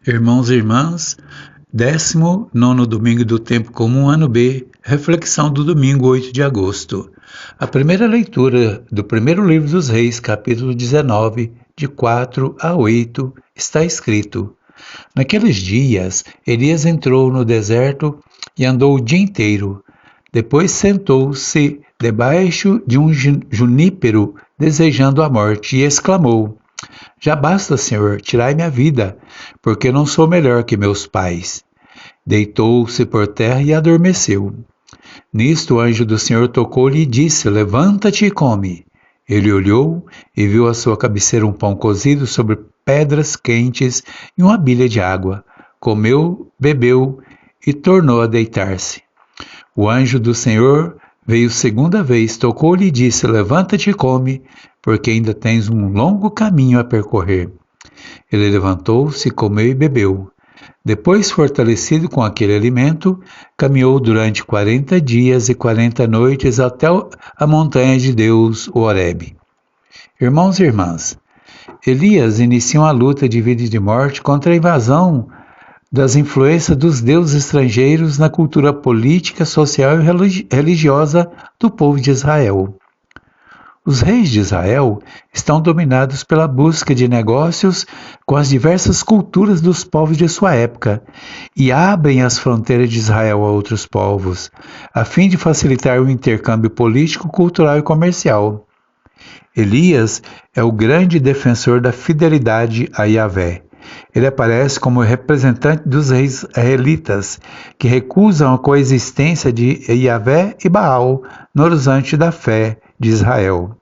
Irmãos e irmãs, 19º domingo do tempo comum, ano B, reflexão do domingo 8 de agosto. A primeira leitura do primeiro livro dos Reis, capítulo 19, de 4 a 8, está escrito: Naqueles dias, Elias entrou no deserto e andou o dia inteiro. Depois sentou-se debaixo de um junípero, desejando a morte, e exclamou: Já basta, Senhor, tirai-me a vida, porque não sou melhor que meus pais. Deitou-se por terra e adormeceu. Nisto o anjo do Senhor tocou-lhe e disse: Levanta-te e come. Ele olhou e viu à sua cabeceira um pão cozido sobre pedras quentes e uma bilha de água. Comeu, bebeu e tornou a deitar-se. O anjo do Senhor veio segunda vez, tocou-lhe e disse: Levanta-te e come, porque ainda tens um longo caminho a percorrer. Ele levantou-se, comeu e bebeu. Depois, fortalecido com aquele alimento, caminhou durante 40 dias e 40 noites até a montanha de Deus, o Horebe. Irmãos e irmãs, Elias inicia uma luta de vida e de morte contra a invasão das influências dos deuses estrangeiros na cultura política, social e religiosa do povo de Israel. Os reis de Israel estão dominados pela busca de negócios com as diversas culturas dos povos de sua época e abrem as fronteiras de Israel a outros povos, a fim de facilitar o intercâmbio político, cultural e comercial. Elias é o grande defensor da fidelidade a Yahvé. Ele aparece como representante dos reis israelitas, que recusam a coexistência de Yahvé e Baal no horizonte da fé de Israel.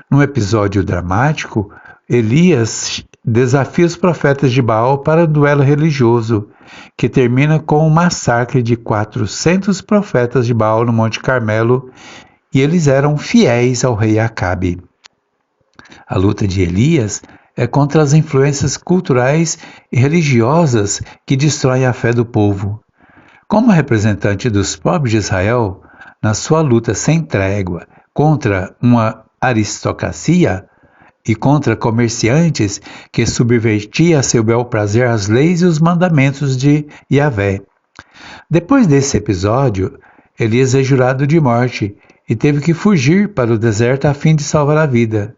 Num episódio dramático, Elias desafia os profetas de Baal para um duelo religioso, que termina com o massacre de 400 profetas de Baal no Monte Carmelo, e eles eram fiéis ao rei Acabe. A luta de Elias é contra as influências culturais e religiosas que destroem a fé do povo. Como representante dos povos de Israel, na sua luta sem trégua contra uma aristocracia e contra comerciantes que subvertia a seu bel prazer as leis e os mandamentos de Yahvé. Depois desse episódio, Elias é jurado de morte e teve que fugir para o deserto a fim de salvar a vida.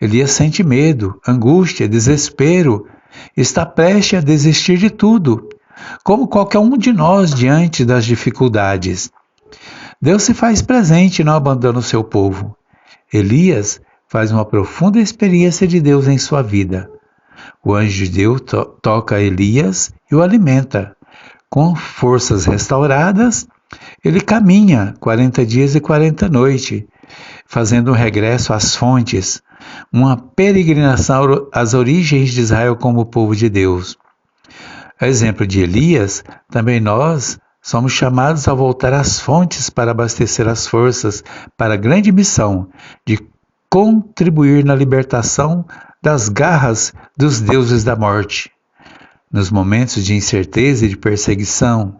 Elias sente medo, angústia, desespero, está prestes a desistir de tudo, como qualquer um de nós diante das dificuldades. Deus se faz presente e não abandona o seu povo. Elias faz uma profunda experiência de Deus em sua vida. O anjo de Deus toca Elias e o alimenta. Com forças restauradas, ele caminha 40 dias e 40 noites, fazendo um regresso às fontes, uma peregrinação às origens de Israel como povo de Deus. A exemplo de Elias, também nós somos chamados a voltar às fontes para abastecer as forças para a grande missão de contribuir na libertação das garras dos deuses da morte. Nos momentos de incerteza e de perseguição,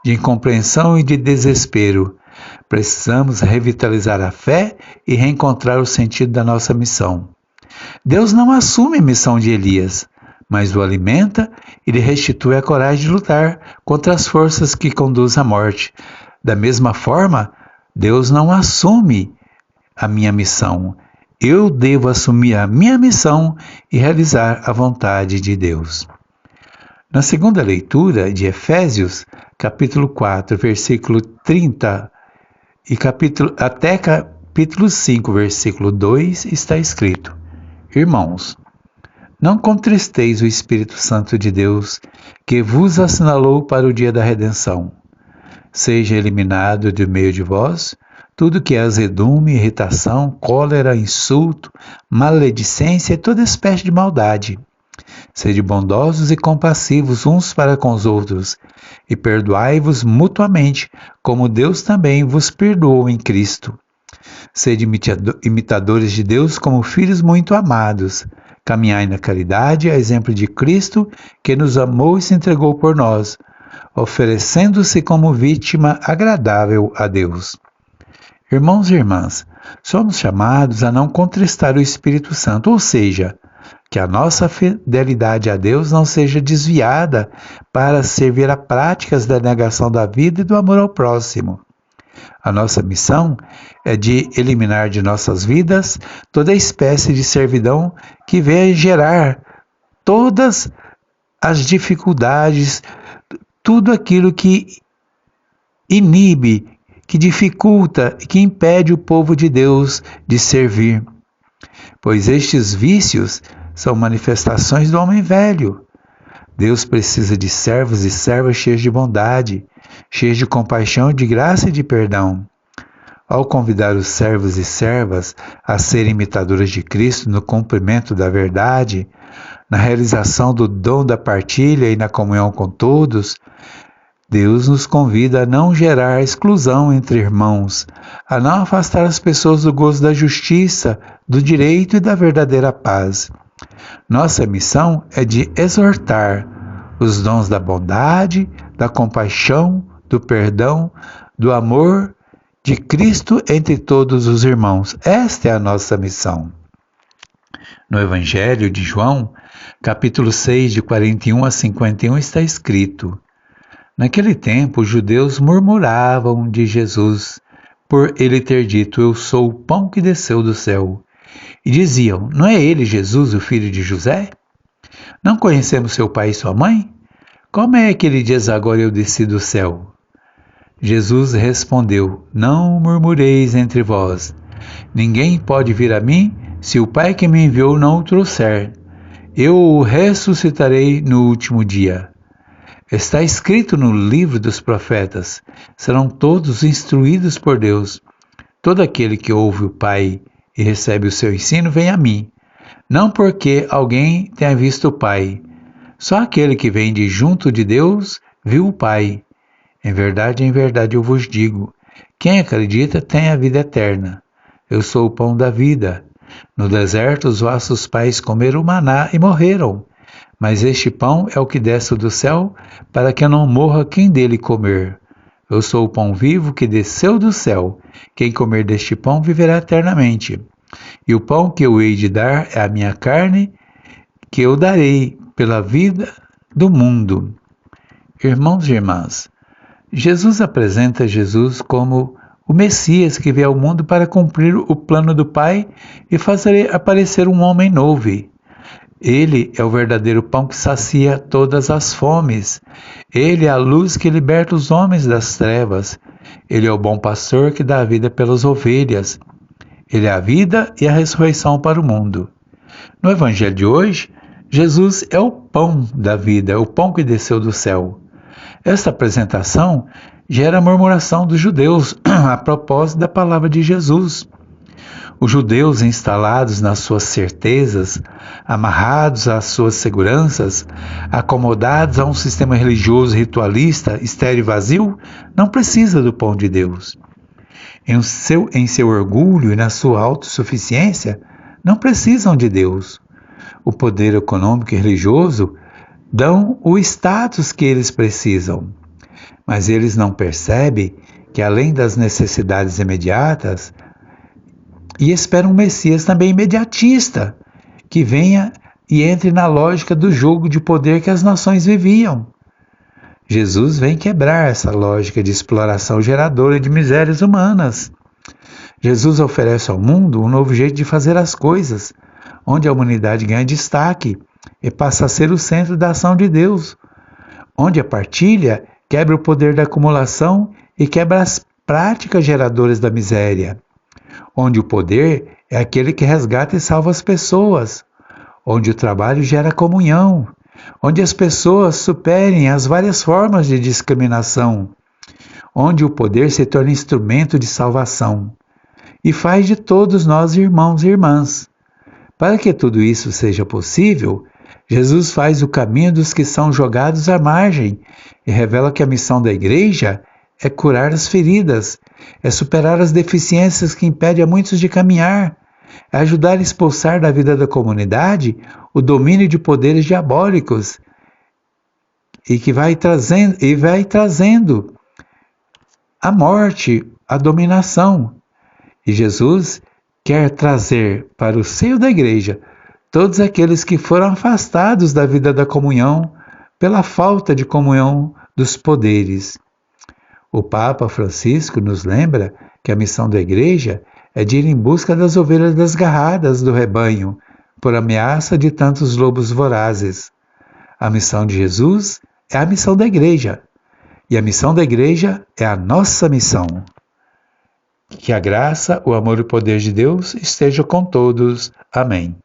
de incompreensão e de desespero, precisamos revitalizar a fé e reencontrar o sentido da nossa missão. Deus não assume a missão de Elias, mas o alimenta e lhe restitui a coragem de lutar contra as forças que conduzem à morte. Da mesma forma, Deus não assume a minha missão. Eu devo assumir a minha missão e realizar a vontade de Deus. Na segunda leitura de Efésios, capítulo 4, versículo 30, e até capítulo 5, versículo 2, está escrito: Irmãos, não contristeis o Espírito Santo de Deus, que vos assinalou para o dia da redenção. Seja eliminado de meio de vós tudo que é azedume, irritação, cólera, insulto, maledicência e toda espécie de maldade. Sede bondosos e compassivos uns para com os outros, e perdoai-vos mutuamente, como Deus também vos perdoou em Cristo. Sede imitadores de Deus como filhos muito amados. Caminhai na caridade, a exemplo de Cristo, que nos amou e se entregou por nós, oferecendo-se como vítima agradável a Deus. Irmãos e irmãs, somos chamados a não contristar o Espírito Santo, ou seja, que a nossa fidelidade a Deus não seja desviada para servir a práticas da negação da vida e do amor ao próximo. A nossa missão é de eliminar de nossas vidas toda espécie de servidão que venha gerar todas as dificuldades, tudo aquilo que inibe, que dificulta e que impede o povo de Deus de servir. Pois estes vícios são manifestações do homem velho. Deus precisa de servos e servas cheios de bondade, cheios de compaixão, de graça e de perdão. Ao convidar os servos e servas a serem imitadores de Cristo no cumprimento da verdade, na realização do dom da partilha e na comunhão com todos, Deus nos convida a não gerar exclusão entre irmãos, a não afastar as pessoas do gozo da justiça, do direito e da verdadeira paz. Nossa missão é de exortar os dons da bondade, da compaixão, do perdão, do amor de Cristo entre todos os irmãos. Esta é a nossa missão. No Evangelho de João, capítulo 6, de 41 a 51, está escrito: Naquele tempo, os judeus murmuravam de Jesus, por ele ter dito, eu sou o pão que desceu do céu. E diziam, não é ele Jesus, o filho de José? Não conhecemos seu pai e sua mãe? Como é que ele diz agora eu desci do céu? Jesus respondeu, não murmureis entre vós. Ninguém pode vir a mim se o Pai que me enviou não o trouxer. Eu o ressuscitarei no último dia. Está escrito no livro dos profetas, serão todos instruídos por Deus. Todo aquele que ouve o Pai e recebe o seu ensino vem a mim, não porque alguém tenha visto o Pai. Só aquele que vem de junto de Deus viu o Pai. Em verdade eu vos digo, quem acredita tem a vida eterna. Eu sou o pão da vida. No deserto os vossos pais comeram maná e morreram. Mas este pão é o que desce do céu, para que não morra quem dele comer. Eu sou o pão vivo que desceu do céu. Quem comer deste pão viverá eternamente. E o pão que eu hei de dar é a minha carne, que eu darei pela vida do mundo. Irmãos e irmãs, Jesus apresenta Jesus como o Messias que veio ao mundo para cumprir o plano do Pai e fazer aparecer um homem novo. Ele é o verdadeiro pão que sacia todas as fomes. Ele é a luz que liberta os homens das trevas. Ele é o bom pastor que dá a vida pelas ovelhas. Ele é a vida e a ressurreição para o mundo. No Evangelho de hoje, Jesus é o pão da vida, é o pão que desceu do céu. Esta apresentação gera a murmuração dos judeus a propósito da palavra de Jesus. Os judeus instalados nas suas certezas, amarrados às suas seguranças, acomodados a um sistema religioso ritualista, estéril e vazio, não precisa do pão de Deus. Em seu orgulho e na sua autossuficiência, não precisam de Deus. O poder econômico e religioso dão o status que eles precisam. Mas eles não percebem que, além das necessidades imediatas, e esperam um Messias também imediatista, que venha e entre na lógica do jogo de poder que as nações viviam. Jesus vem quebrar essa lógica de exploração geradora de misérias humanas. Jesus oferece ao mundo um novo jeito de fazer as coisas, onde a humanidade ganha destaque e passa a ser o centro da ação de Deus, onde a partilha quebra o poder da acumulação e quebra as práticas geradoras da miséria, onde o poder é aquele que resgata e salva as pessoas, onde o trabalho gera comunhão, onde as pessoas superem as várias formas de discriminação, onde o poder se torna instrumento de salvação e faz de todos nós irmãos e irmãs. Para que tudo isso seja possível, Jesus faz o caminho dos que são jogados à margem e revela que a missão da igreja é curar as feridas, é superar as deficiências que impedem a muitos de caminhar, é ajudar a expulsar da vida da comunidade o domínio de poderes diabólicos e que vai trazendo a morte, a dominação. E Jesus quer trazer para o seio da igreja todos aqueles que foram afastados da vida da comunhão pela falta de comunhão dos poderes. O Papa Francisco nos lembra que a missão da Igreja é de ir em busca das ovelhas desgarradas do rebanho, por ameaça de tantos lobos vorazes. A missão de Jesus é a missão da Igreja, e a missão da Igreja é a nossa missão. Que a graça, o amor e o poder de Deus estejam com todos. Amém.